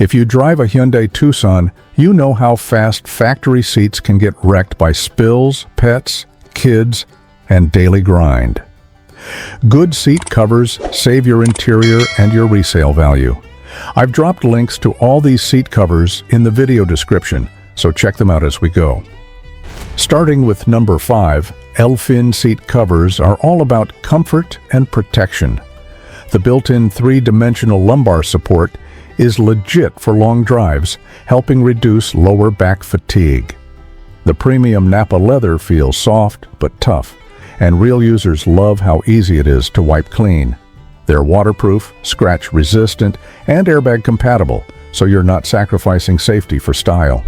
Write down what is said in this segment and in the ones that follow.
If you drive a Hyundai Tucson, you know how fast factory seats can get wrecked by spills, pets, kids, and daily grind. Good seat covers save your interior and your resale value. I've dropped links to all these seat covers in the video description, so check them out as we go. Starting with number 5, LFYNW seat covers are all about comfort and protection. The built-in 3-dimensional lumbar support is legit for long drives, helping reduce lower back fatigue. The premium Nappa leather feels soft but tough, and real users love how easy it is to wipe clean. They're waterproof, scratch-resistant, and airbag-compatible, so you're not sacrificing safety for style.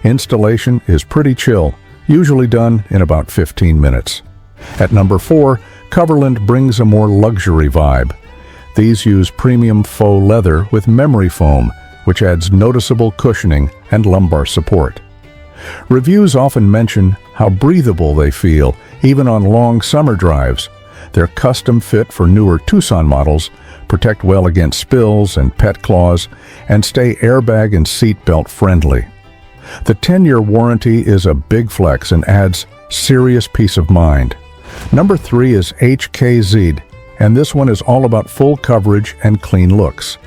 Installation is pretty chill, usually done in about 15 minutes. At number 4, Coverland brings a more luxury vibe. These use premium faux leather with memory foam, which adds noticeable cushioning and lumbar support. Reviews often mention how breathable they feel, even on long summer drives. They're custom fit for newer Tucson models, protect well against spills and pet claws, and stay airbag and seatbelt friendly. The 10-year warranty is a big flex and adds serious peace of mind. Number 3 is HKZ, and this one is all about full coverage and clean looks.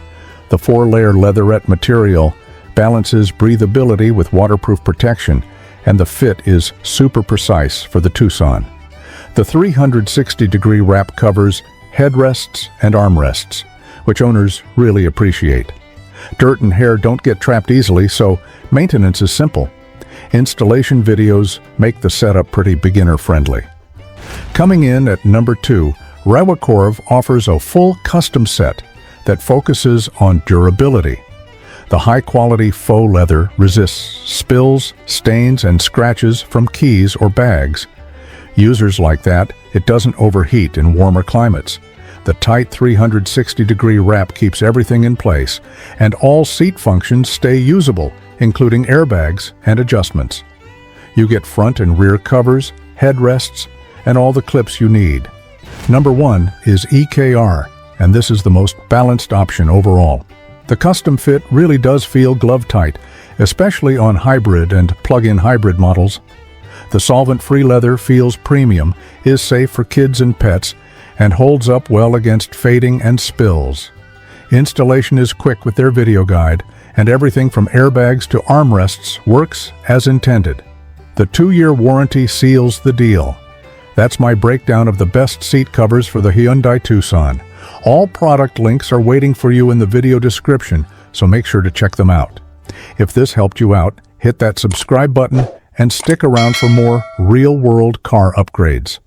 The 4-layer leatherette material balances breathability with waterproof protection, and the fit is super precise for the Tucson. The 360-degree wrap covers headrests and armrests, which owners really appreciate. Dirt and hair don't get trapped easily, so maintenance is simple. Installation videos make the setup pretty beginner-friendly. Coming in at number 2, RAWAKORW offers a full custom set that focuses on durability. The high-quality faux leather resists spills, stains, and scratches from keys or bags. Users like that, it doesn't overheat in warmer climates. The tight 360-degree wrap keeps everything in place, and all seat functions stay usable, including airbags and adjustments. You get front and rear covers, headrests, and all the clips you need. Number 1 is EKR, and this is the most balanced option overall. The custom fit really does feel glove-tight, especially on hybrid and plug-in hybrid models. The solvent-free leather feels premium, is safe for kids and pets, and holds up well against fading and spills. Installation is quick with their video guide, and everything from airbags to armrests works as intended. The 2-year warranty seals the deal. That's my breakdown of the best seat covers for the Hyundai Tucson. All product links are waiting for you in the video description, so make sure to check them out. If this helped you out, hit that subscribe button and stick around for more real-world car upgrades.